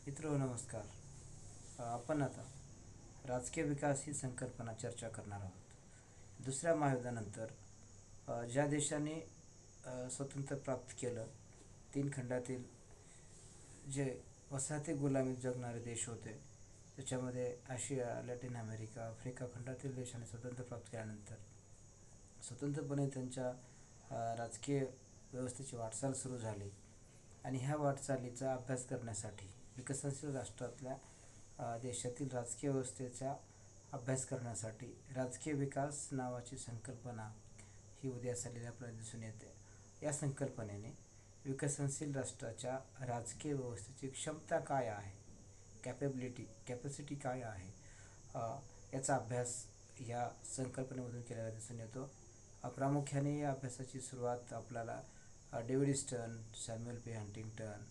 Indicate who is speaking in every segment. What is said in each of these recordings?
Speaker 1: मित्र नमस्कार. आपण आता राजकीय विकास ही संकल्पना चर्चा करणार आहोत. दुसऱ्या महायुद्धानंतर ज्या देशाने स्वातंत्र्य प्राप्त केलं, तीन खंडातील जे वसाहती गुलामीत जगणारे देश होते, त्याच्यामध्ये आशिया, लॅटिन अमेरिका, आफ्रिका खंडातील देशाने स्वातंत्र्य प्राप्त केल्यानंतर स्वतंत्रपणे त्यांच्या राजकीय व्यवस्थेची वाटचाल सुरू झाली. आणि ह्या वाटचालीचा अभ्यास करण्यासाठी विकसनशील राष्ट्रातल्या देशातील राजकीय व्यवस्थेचा अभ्यास करण्यासाठी राजकीय विकास नावाची संकल्पना ही उदयास आलेली आपल्याला दिसून येते. या संकल्पनेने विकसनशील राष्ट्राच्या राजकीय व्यवस्थेची क्षमता काय आहे, कॅपॅसिटी काय आहे, याचा अभ्यास या संकल्पनेमधून केलेला दिसून येतो. प्रामुख्याने या अभ्यासाची सुरुवात आपल्याला David Stern, Samuel P Huntington,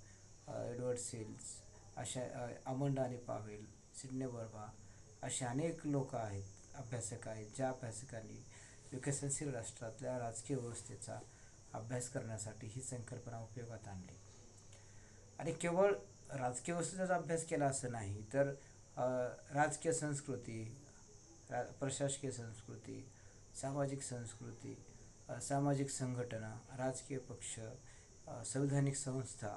Speaker 1: Edward Shils, अशा अमंडा आणि पावेल, सिडने बर्बा असे अनेक लोक आहेत, अभ्यासक आहेत, ज्या अभ्यासकांनी विकसनशील राष्ट्रातल्या राजकीय व्यवस्थेचा अभ्यास करण्यासाठी ही संकल्पना उपयोगात आणली. आणि केवळ राजकीय व्यवस्थेचाच अभ्यास केला असं नाही, तर राजकीय संस्कृती, प्रशासकीय संस्कृती, सामाजिक संस्कृती, सामाजिक संघटना, राजकीय पक्ष, संवैधानिक संस्था,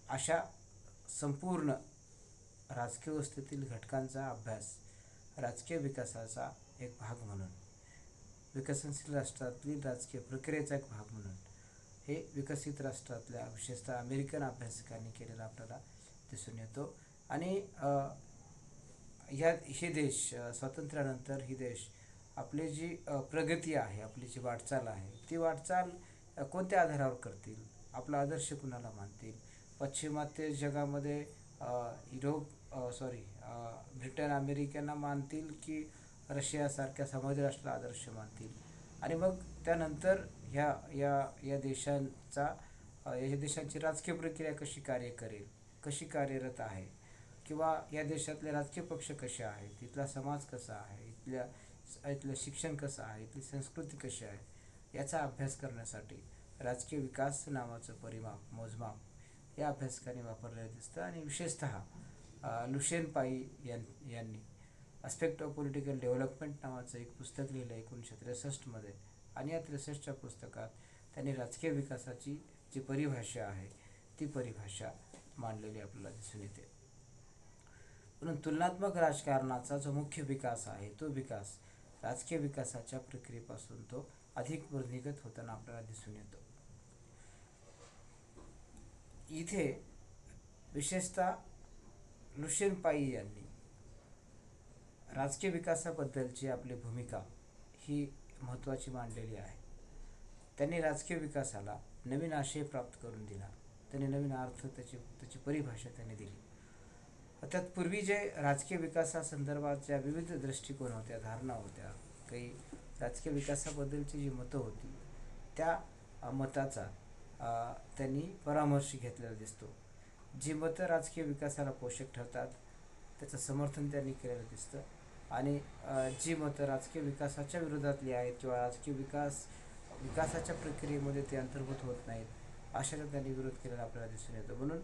Speaker 1: अशा संपूर्ण राजकीय व्यवस्थेतील घटकांचा अभ्यास राजकीय विकासाचा एक भाग म्हणून, विकसनशील राष्ट्रातील राजकीय प्रक्रियेचा एक भाग म्हणून हे विकसित राष्ट्रातल्या विशेषतः अमेरिकन अभ्यासकांनी केलेला आपल्याला दिसून येतो. आणि हे देश स्वातंत्र्यानंतर ही देश आपली जी प्रगती आहे, आपली जी वाटचाल आहे, ती वाटचाल कोणत्या आधारावर करतील, आपला आदर्श कुणाला मानतील, पाश्चिमात्य जगामध्ये ब्रिटन अमेरिकेला मानतील की रशियासारख्या समाज राष्ट्राला आदर्श मानतील. आणि मग त्यानंतर या देशांची राजकीय प्रक्रिया कशी कार्य करेल, कशी कार्यरत आहे, किंवा या देशातले राजकीय पक्ष कसे आहेत, इथला समाज कसा आहे, इथलं शिक्षण कसं आहे, इथली संस्कृती कशी आहे, याचा अभ्यास करण्यासाठी राजकीय विकास नावाचं मोजमाप या अभ्यासकांनी वापरलेलं दिसतं. आणि विशेषतः लुशियन पाई यांनी अस्पेक्ट ऑफ पॉलिटिकल डेव्हलपमेंट नावाचं एक पुस्तक लिहिलं 1963 आणि या 63च्या पुस्तकात त्यांनी राजकीय विकासाची जी परिभाषा आहे ती परिभाषा मांडलेली आपल्याला दिसून येते. म्हणून तुलनात्मक राजकारणाचा जो मुख्य विकास आहे, तो विकास राजकीय विकासाच्या प्रक्रियेपासून तो अधिक वृद्धिंगत होताना आपल्याला दिसून येतो. इथे विशेषतः लुशियन पाई यांनी राजकीय विकासाबद्दलची आपली भूमिका ही महत्त्वाची मांडलेली आहे. त्यांनी राजकीय विकासाला नवीन आशय प्राप्त करून दिला, त्यांनी नवीन अर्थ, त्याची परिभाषा त्यांनी दिली. तत्पूर्वी जे राजकीय विकासासंदर्भात ज्या विविध दृष्टिकोन होत्या, धारणा होत्या, काही राजकीय विकासाबद्दलची जी मतं होती, त्या मताचा त्यांनी परामर्श घेतलेला दिसतो. जी मतं राजकीय विकासाला पोषक ठरतात त्याचं समर्थन त्यांनी केलेलं दिसतं. आणि जी मतं राजकीय विकासाच्या विरोधातली आहेत किंवा राजकीय विकासाच्या प्रक्रियेमध्ये ते अंतर्भूत होत नाहीत, अशाचा त्यांनी विरोध केलेला आपल्याला दिसून येतो. म्हणून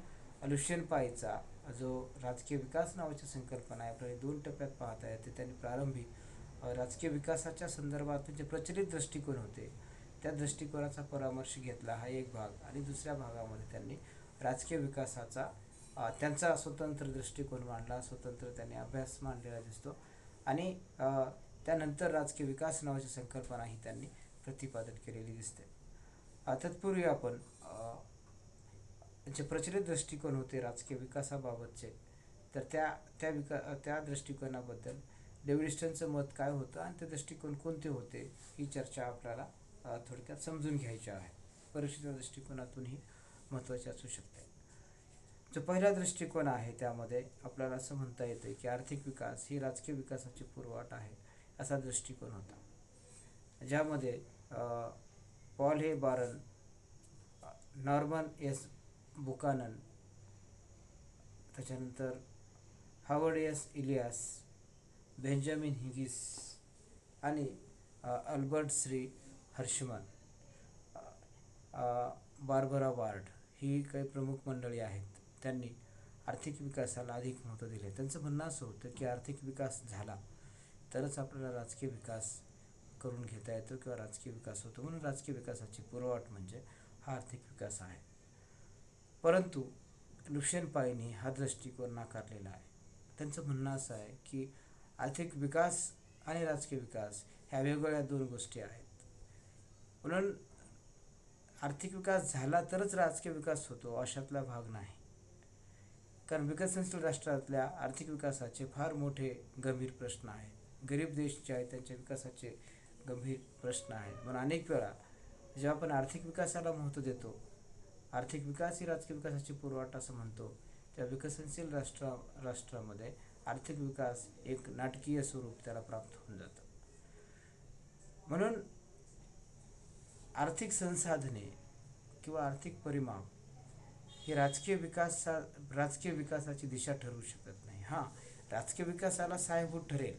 Speaker 1: लुशियन पाईचा जो राजकीय विकास नावाची संकल्पना आहे, आपल्याला 2 टप्प्यात पाहता येते. त्यांनी प्रारंभी राजकीय विकासाच्या संदर्भात जे प्रचलित दृष्टिकोन होते त्या दृष्टिकोनाचा परामर्श घेतला, हा एक भाग. आणि दुसऱ्या भागामध्ये त्यांनी राजकीय विकासाचा त्यांचा स्वतंत्र दृष्टिकोन मांडला, स्वतंत्र त्यांनी अभ्यास मांडलेला दिसतो. आणि त्यानंतर राजकीय विकास नावाची संकल्पना ही त्यांनी प्रतिपादन केलेली दिसते. तत्पूर्वी आपण जे प्रचलित दृष्टिकोन होते राजकीय विकासाबाबतचे, तर त्या दृष्टिकोनाबद्दल डेव्हिड स्टर्नचं मत काय होतं आणि ते दृष्टिकोन कोणते होते, ही चर्चा आपल्याला थोडक्यात समजून घ्यायची आहे. परीक्षेच्या दृष्टिकोनातूनही महत्त्वाची असू शकते. जो पहिला दृष्टिकोन आहे त्यामध्ये आपल्याला असं म्हणता येतं की आर्थिक विकास ही राजकीय विकासाची पूर्वअट आहे, असा दृष्टिकोन होता. ज्यामध्ये पॉल हे बारन, नॉर्मन एस बुकानन, त्याच्यानंतर हावर्ड एस इलियास, बेंजामिन हिगिस आणि अल्बर्ट श्री हर्षमन, बार्बरा वार्ड ही काही प्रमुख मंडळी आहेत. त्यांनी आर्थिक विकासाला अधिक महत्त्व दिले. त्यांचं म्हणणं असं होतं की आर्थिक विकास झाला तरच आपल्याला राजकीय विकास करून घेता येतो किंवा राजकीय विकास होतो. म्हणून राजकीय विकासाची पूर्वअट म्हणजे हा आर्थिक विकास आहे. परंतु लुशियन पाईनी हा दृष्टिकोन नाकारलेला आहे. त्यांचं म्हणणं असं आहे की आर्थिक विकास आणि राजकीय विकास ह्या वेगवेगळ्या दोन गोष्टी आहेत. म्हणून आर्थिक विकास झाला तरच राजकीय विकास होतो अशातला भाग नाही. कारण विकसनशील राष्ट्रातल्या आर्थिक विकासाचे फार मोठे गंभीर प्रश्न आहेत. गरीब देश जे आहेत त्यांच्या विकासाचे गंभीर प्रश्न आहेत. म्हणून अनेक वेळा जेव्हा आपण आर्थिक विकासाला महत्त्व देतो, आर्थिक विकास ही राजकीय विकासाची पूर्वअट असं म्हणतो, त्या विकसनशील राष्ट्रामध्ये आर्थिक विकास एक नाटकीय स्वरूप त्याला प्राप्त होऊन जातं. म्हणून आर्थिक संसाधने किंवा आर्थिक परिमाप ही राजकीय विकासाची दिशा ठरवू शकत नाही. हां, राजकीय विकासाला सहाय्यभूत ठरेल,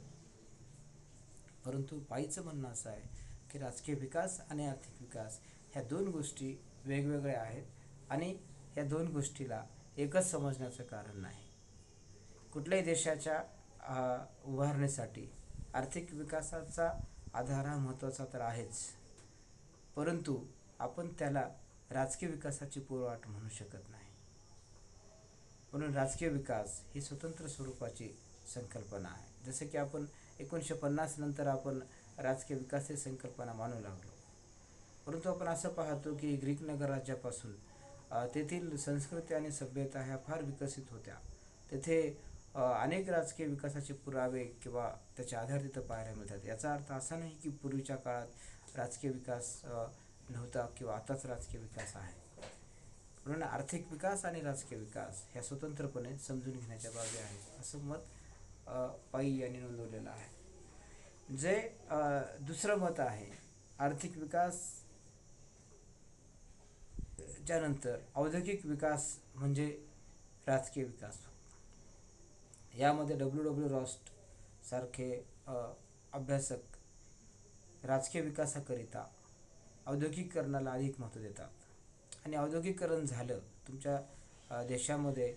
Speaker 1: परंतु पाईचं म्हणणं असं आहे की राजकीय विकास आणि आर्थिक विकास ह्या दोन गोष्टी वेगवेगळ्या आहेत आणि ह्या दोन गोष्टीला एकच समजण्याचं कारण नाही. कुठल्याही देशाच्या उभारणीसाठी आर्थिक विकासाचा आधार हा महत्त्वाचा तर आहेच, परंतु आपण त्याला राजकीय विकासाची पूर्वअट म्हणू शकत नाही. म्हणून राजकीय विकास ही स्वतंत्र स्वरूपाची संकल्पना आहे. जसं की आपण 1950 नंतर आपण राजकीय विकास ही संकल्पना मानू लागलो, परंतु आपण असं पाहतो की ग्रीक नगरराज्यापासून तेथील संस्कृती आणि सभ्यता ह्या फार विकसित होत्या. तेथे अनेक राजकीय विकासाचे पुरावे किंवा त्याचे आधार तिथं पाहायला मिळतात. याचा अर्थ असा नाही की पूर्वीच्या काळात राजकीय विकास नव्हता किंवा आताच राजकीय विकास आहे. म्हणून आर्थिक विकास आणि राजकीय विकास ह्या स्वतंत्रपणे समजून घेण्याच्या बाबी आहेत असं मत पाई यांनी नोंदवलेलं आहे. जे दुसरं मत आहे, आर्थिक विकास त्यानंतर औद्योगिक विकास म्हणजे राजकीय विकास. यामध्ये W. रॉस्ट सारखे अभ्यासक राजकीय विकासाकरिता औद्योगिकीकरणाला अधिक महत्त्व देतात. आणि औद्योगिकीकरण झालं, तुमच्या देशामध्ये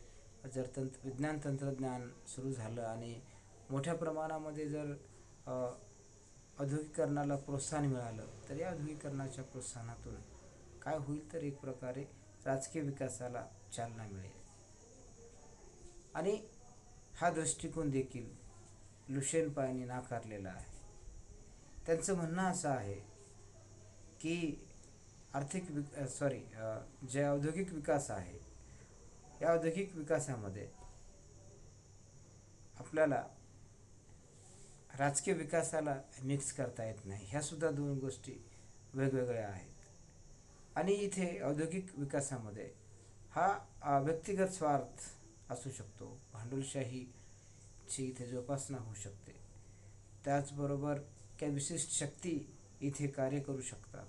Speaker 1: जर विज्ञान तंत्रज्ञान सुरू झालं आणि मोठ्या प्रमाणामध्ये जर औद्योगिकीकरणाला प्रोत्साहन मिळालं, तर या औद्योगिकीकरणाच्या प्रोत्साहनातून काय होईल तर एक प्रकारे राजकीय विकासाला चालना मिळेल. आणि हा दृष्टिकोन देखील लुशियन पाईनी नाकारलेला आहे. त्यांचं म्हणणं असं आहे की जे औद्योगिक विकास आहे या औद्योगिक विकासामध्ये आपल्याला राजकीय विकासाला मिक्स करता येत नाही. ह्या सुद्धा दोन गोष्टी वेगवेगळ्या आहेत. आणि इथे औद्योगिक विकासामध्ये हा व्यक्तिगत स्वार्थ असू शकतो, भांडवलशाहीची इथे जोपासना होऊ शकते. त्याचबरोबर काही विशिष्ट शक्ती इथे कार्य करू शकतात.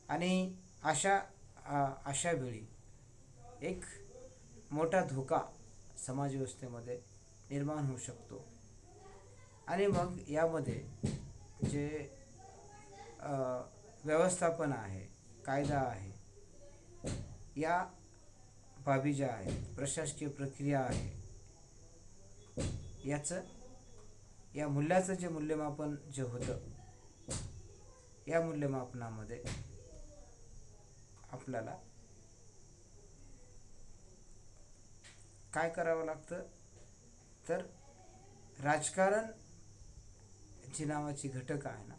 Speaker 1: आणि अशा वेळी एक मोठा धोका समाजव्यवस्थेमध्ये निर्माण होऊ शकतो. आणि मग यामध्ये जे व्यवस्थापन आहे, कायदा आहे, या बाबी ज्या आहेत, प्रशासकीय प्रक्रिया आहे, या मूल्याचं जे मूल्यमापन जे होतं, या मूल्यमापनामध्ये आपल्याला काय करावं लागतं तर राजकारण जी नावाची घटक आहे ना,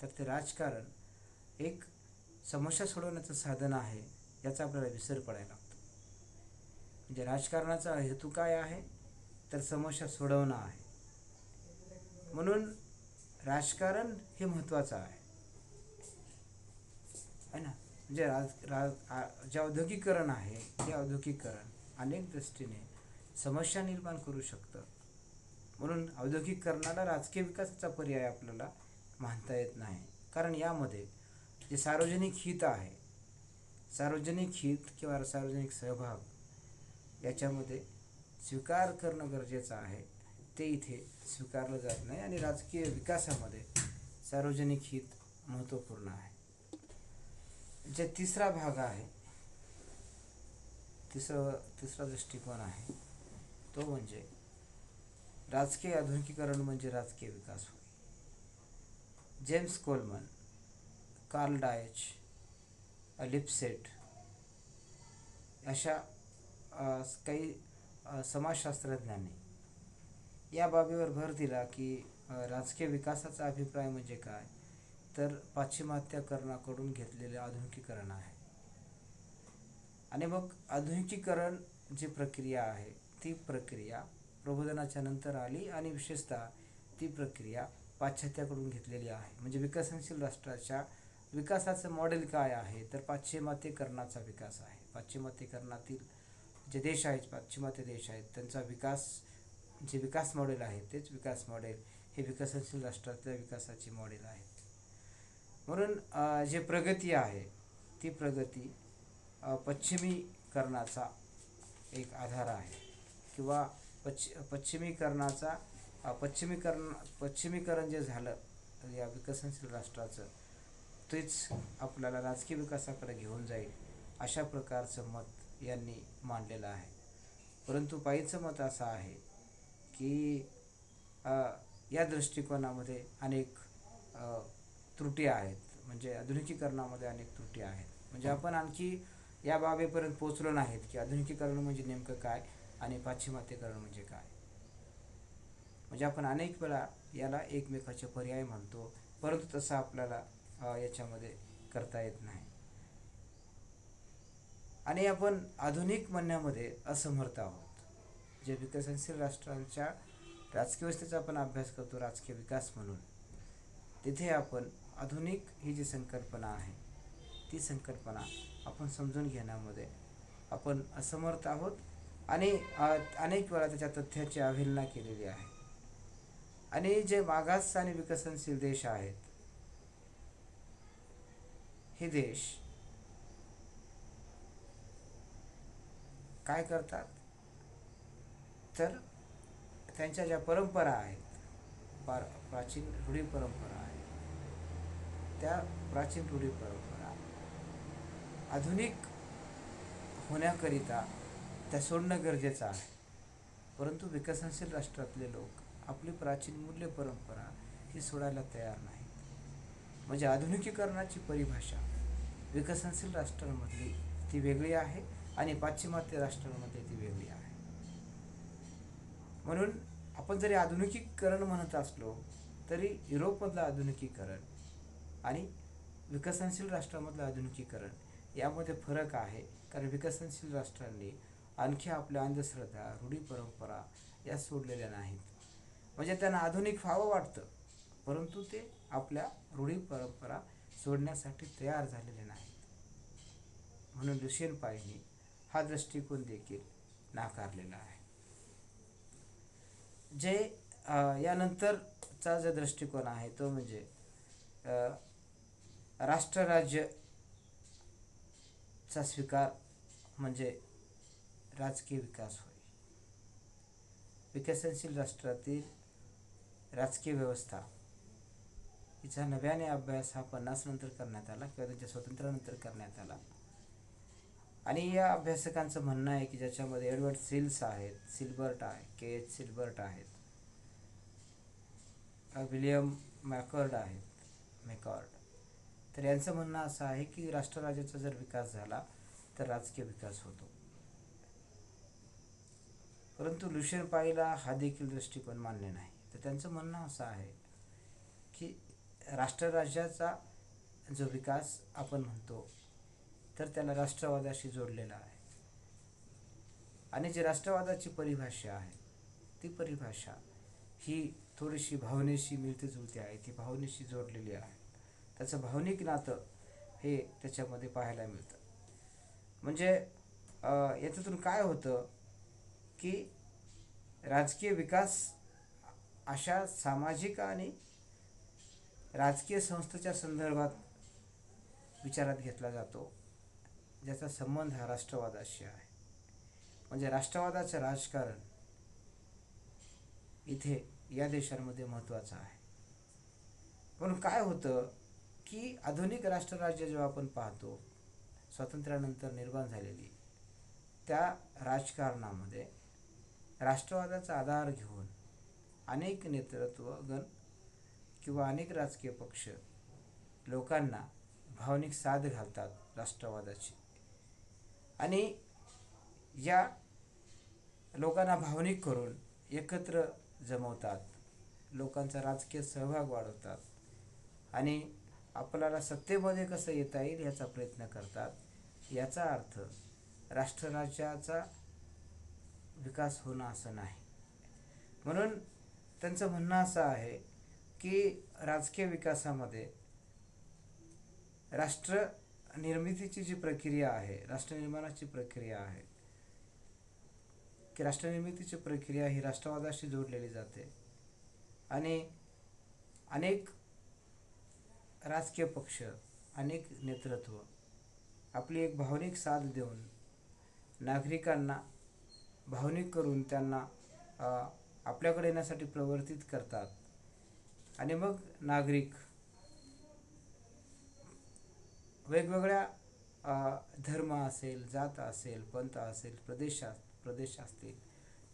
Speaker 1: तर ते राजकारण एक समस्या सोडवण्याचं साधन आहे याचा आपल्याला विसर पडायला लागतो. म्हणजे राजकारणाचा हेतू काय आहे तर समस्या सोडवणं आहे. म्हणून राजकारण हे महत्त्वाचं आहे ना. म्हणजे जे औद्योगिकीकरण आहे ते औद्योगिकीकरण अनेक दृष्टीने समस्या निर्माण करू शकतं. म्हणून औद्योगिकीकरणाला राजकीय विकासाचा पर्याय आपल्याला मानता येत नाही. कारण यामध्ये जे सार्वजनिक हित आहे, सार्वजनिक हित किंवा सार्वजनिक सहभाग याच्यामध्ये स्वीकार करणं गरजेचं आहे, ते इथे स्वीकारलं जात नाही. आणि राजकीय विकासामध्ये सार्वजनिक हित महत्त्वपूर्ण आहे. जे तिसरा भाग आहे तिसरा दृष्टिकोन आहे तो म्हणजे राजकीय आधुनिकीकरण म्हणजे राजकीय विकास होय. James Coleman, Carl Deutsche, Lipset अशा काही समाजशास्त्रज्ञांनी या बाबीवर भर दिला की राजकीय विकासाचा अभिप्राय म्हणजे काय, तर पाश्चिमात्यकरणाकडून घेतलेले आधुनिकीकरण आहे. आणि मग आधुनिकीकरण जी प्रक्रिया आहे ती प्रक्रिया प्रबोधनाच्या नंतर आली आणि विशेषतः ती प्रक्रिया पाश्चात्याकडून घेतलेली आहे. म्हणजे विकसनशील राष्ट्राच्या विकासाचं मॉडेल काय आहे, तर पाश्चिमात्यकरणाचा विकास आहे. पाश्चिमात्यकरणातील जे देश आहेत, पाश्चिमात्य देश आहेत, त्यांचा विकास मॉडेल आहे तेच विकास मॉडेल हे विकसनशील राष्ट्रातल्या विकासाची मॉडेल आहे. म्हणून जे प्रगती आहे ती प्रगती पश्चिमीकरणाचा एक आधार आहे किंवा पश्चिमीकरण जे झालं या विकसनशील राष्ट्राचं तेच आपल्याला राजकीय विकासाकडे घेऊन जाईल अशा प्रकारचं मत यांनी मांडलेलं आहे. परंतु पायीचं मत असं आहे की या दृष्टिकोनामध्ये अनेक त्रुटी आहेत. म्हणजे आधुनिकीकरणामध्ये अनेक त्रुटी आहेत. म्हणजे आपण आणखी या बाबीपर्यंत पोहोचलो नाहीत की आधुनिकीकरण म्हणजे नेमकं काय आणि पाश्चिमात्यकरण म्हणजे काय. म्हणजे आपण अनेक वेळा याला एकमेकाचे पर्याय म्हणतो, परंतु तसं आपल्याला याच्यामध्ये करता येत नाही. आणि आपण आधुनिक म्हणण्यामध्ये असमर्थ आहोत. जे विकसनशील राष्ट्रांच्या राजकीय व्यवस्थेचा आपण अभ्यास करतो राजकीय विकास म्हणून, तिथे आपण आधुनिक ही जी संकल्पना आहे ती संकल्पना आपण समजून घेण्यामध्ये आपण असमर्थ आहोत आणि अनेक वेळा त्याच्या तथ्याची अवहेलना केलेली आहे. आणि जे मागास आणि विकसनशील देश आहेत हे देश काय करतात, तर त्यांच्या ज्या परंपरा आहेत, प्राचीन रूढी परंपरा आहेत, त्या प्राचीन रूढी परंपरा आधुनिक होण्याकरिता त्या सोडणं गरजेचं आहे. परंतु विकसनशील राष्ट्रातले लोक आपली प्राचीन मूल्य परंपरा ही सोडायला तयार नाहीत. म्हणजे आधुनिकीकरणाची परिभाषा विकसनशील राष्ट्रांमधली ती वेगळी आहे आणि पाश्चिमात्य राष्ट्रांमध्ये ती वेगळी आहे. म्हणून आपण जरी आधुनिकीकरण म्हणत असलो तरी युरोपमधलं आधुनिकीकरण आणि विकसनशील राष्ट्रामधलं आधुनिकीकरण यामध्ये फरक आहे. कारण विकसनशील राष्ट्रांनी आणखी आपल्या अंधश्रद्धा, रूढी परंपरा या सोडलेल्या नाहीत. म्हणजे त्यांना आधुनिक व्हावं वाटतं, परंतु ते आपल्या रूढी परंपरा सोडण्यासाठी तयार झालेले नाहीत. म्हणून लुशियन पायनी हा दृष्टिकोन देखील नाकारलेला आहे. जे यानंतरचा जो दृष्टिकोन आहे तो म्हणजे राष्ट्रराज्यचा स्वीकार म्हणजे राजकीय विकास होय. विकसनशील राष्ट्रातील राजकीय व्यवस्था हिचा नव्याने अभ्यास हा 50 नंतर करण्यात आला किंवा त्यांच्या स्वातंत्र्यानंतर करण्यात आला. आणि या अभ्यासकांचं म्हणणं आहे की ज्याच्यामध्ये एडवर्ड सिल्स आहेत, सिल्बर्ट आहे, के.एच. सिल्बर्ट आहेत, विलियम मॅकॉर्ड आहेत, तर यांचं म्हणणं असं आहे की राष्ट्रराज्याचा जर विकास झाला तर राजकीय विकास होतो. परंतु लुशियन पाईला हा देखील दृष्टिकोन मान्य नाही. तर त्यांचं म्हणणं असं आहे की राष्ट्रराज्याचा जो विकास आपण म्हणतो तर त्याला राष्ट्रवादाशी जोडलेला आहे. आणि जी राष्ट्रवादाची परिभाषा आहे ती परिभाषा ही थोडीशी भावनेशी मिळती जुळती आहे, ती भावनेशी जोडलेली आहे. त्याचं भावनिक नातं हे त्याच्यामध्ये पाहायला मिळतं. म्हणजे याच्यातून काय होतं की राजकीय विकास अशा सामाजिक आणि राजकीय संस्थेच्या संदर्भात विचारात घेतला जातो ज्याचा संबंध हा राष्ट्रवादाशी आहे. म्हणजे राष्ट्रवादाचं राजकारण इथे या देशांमध्ये महत्त्वाचं आहे. म्हणून काय होतं की आधुनिक राष्ट्रराज्य जेव्हा आपण पाहतो स्वातंत्र्यानंतर निर्माण झालेली, त्या राजकारणामध्ये राष्ट्रवादाचा आधार घेऊन अनेक नेतृत्वगण किंवा अनेक राजकीय पक्ष लोकांना भावनिक साथ घालतात राष्ट्रवादाची, आणि या लोकांना भावनिक करून एकत्र जमवतात, लोकांचा राजकीय सहभाग वाढवतात आणि आपल्याला सत्तेमध्ये कसं येता येईल याचा प्रयत्न करतात. याचा अर्थ राष्ट्रराज्याचा विकास होणं असं नाही. म्हणून त्यांचं म्हणणं असं आहे की राजकीय विकासामध्ये राष्ट्र निर्मितीची जी प्रक्रिया आहे, राष्ट्रनिर्माणाची प्रक्रिया आहे, की राष्ट्रनिर्मितीची प्रक्रिया ही राष्ट्रवादाशी जोडलेली जाते आणि अनेक राजकीय पक्ष, अनेक नेतृत्व आपली एक भावनिक साथ देऊन नागरिकांना भावनिक करून त्यांना आपल्याकडे येण्यासाठी प्रवर्तित करतात. आणि मग नागरिक वेगवेगळ्या धर्म असेल, जात असेल, पंथ असेल, प्रदेश असतील,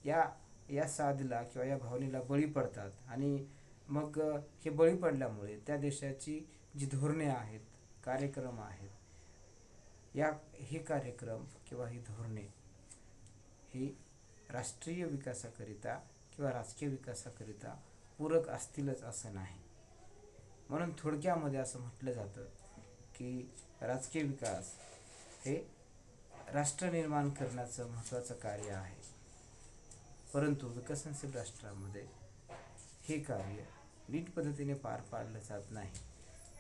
Speaker 1: या साधला किंवा या भावनेला बळी पडतात. आणि मग हे बळी पडल्यामुळे त्या देशाची जी धोरणे आहेत, कार्यक्रम आहेत, हे कार्यक्रम किंवा ही धोरणे ही राष्ट्रीय विकासाकरिता किंवा राजकीय विकासाकरिता पूरक असतीलच असं नाही. म्हणून थोडक्यामध्ये असं म्हटलं जातं की राजकीय विकास हे राष्ट्र निर्माण करण्याचं महत्त्वाचं कार्य आहे, परंतु विकसनशील राष्ट्रामध्ये हे कार्य नीट पद्धतीने पार पाडलं जात नाही,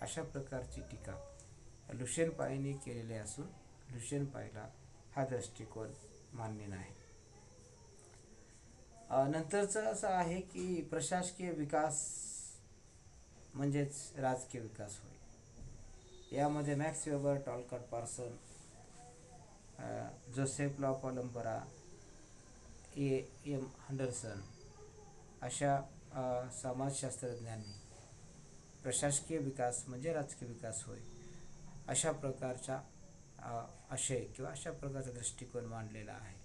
Speaker 1: अशा प्रकारची टीका लुशियन पायने केलेली असून लुशियन पायला हा दृष्टिकोन मान्य नाही. नंतरचं असं आहे की प्रशासकीय विकास म्हणजेच राजकीय विकास होय. यामध्ये Max Weber, Talcott Parson, Joseph La Palombara, M Henderson अशा समाजशास्त्रज्ञांनी प्रशासकीय विकास म्हणजे राजकीय विकास होय अशा प्रकारचा आशय किंवा अशा प्रकारचा दृष्टिकोन मांडलेला आहे.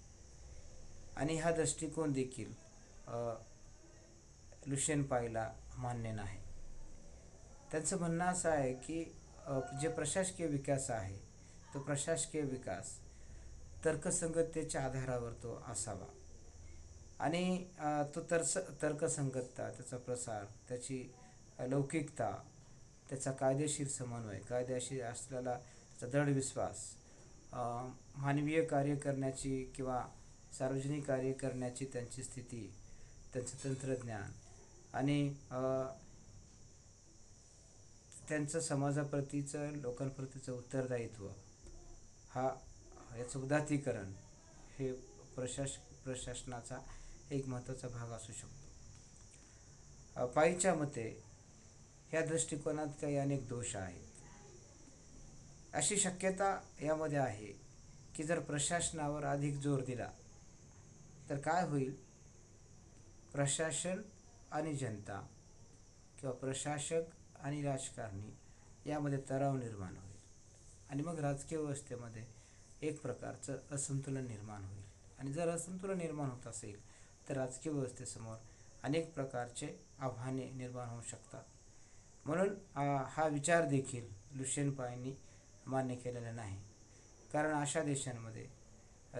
Speaker 1: आणि हा दृष्टिकोन देखील लुशियन पायला मान्य नाही. त्यांचं म्हणणं असं आहे की जे प्रशासकीय विकास आहे तो प्रशासकीय विकास तर्कसंगततेच्या आधारावर तो असावा आणि तो तर्कसंगतता, त्याचा प्रसार, त्याची लौकिकता, त्याचा कायदेशीर समन्वय, कायद्याशीर असलेला त्याचा दृढ विश्वास, मानवीय कार्य करण्याची किंवा सार्वजनिक कार्य करण्याची त्यांची स्थिती, त्यांचं तंत्रज्ञान आणि त्यांचं समाजाप्रतीचं, लोकांप्रतीचं उत्तरदायित्व, याचं उदात्तीकरण हे प्रशासनाचा एक महत्त्वाचा भाग असू शकतो. पायीच्या मते ह्या दृष्टिकोनात काही अनेक दोष आहेत. अशी शक्यता यामध्ये आहे की जर प्रशासनावर अधिक जोर दिला तर काय होईल, प्रशासन आणि जनता किंवा प्रशासक आणि राजकारणी यामध्ये तणाव निर्माण होईल आणि मग राजकीय व्यवस्थेमध्ये एक प्रकारचं असंतुलन निर्माण होईल. आणि जर असंतुलन निर्माण होत असेल तर राजकीय व्यवस्थेसमोर अनेक प्रकारचे आव्हाने निर्माण होऊ शकतात. म्हणून हा विचार देखील लुशियन पायनी मान्य केलेला नाही. कारण अशा देशांमध्ये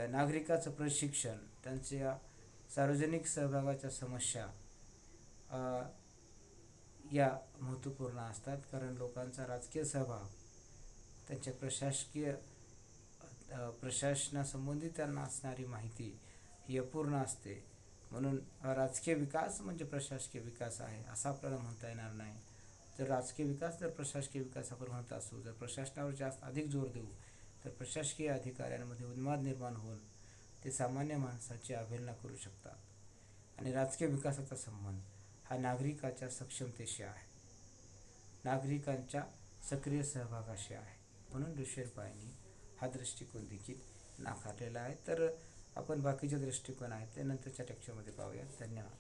Speaker 1: नागरिकाचं प्रशिक्षण, त्यांच्या सार्वजनिक सहभागाच्या समस्या या महत्त्वपूर्ण असतात. कारण लोकांचा राजकीय सहभाग त्यांच्या प्रशासनासंबंधी त्यांना असणारी माहिती ही अपूर्ण असते. म्हणून राजकीय विकास म्हणजे प्रशासकीय विकास आहे असं आपल्याला म्हणता येणार नाही. जर राजकीय विकास, जर प्रशासकीय विकास आपण म्हणत असू, जर प्रशासनावर जास्त अधिक जोर देऊ तर प्रशासकीय अधिकाऱ्यांमध्ये उन्माद निर्माण होऊन ते सामान्य माणसाची अवहेलना करू शकतात. आणि राजकीय विकासाचा संबंध हा नागरिकाच्या सक्षमतेशी आहे, नागरिकांच्या सक्रिय सहभागाशी आहे. म्हणून लुशियन पायनी हा दृष्टिकोन देखील नाकारलेला आहे. तर आपण बाकीचे दृष्टिकोन आहेत ते नंतरच्या लेक्चरमध्ये पाहूया. धन्यवाद.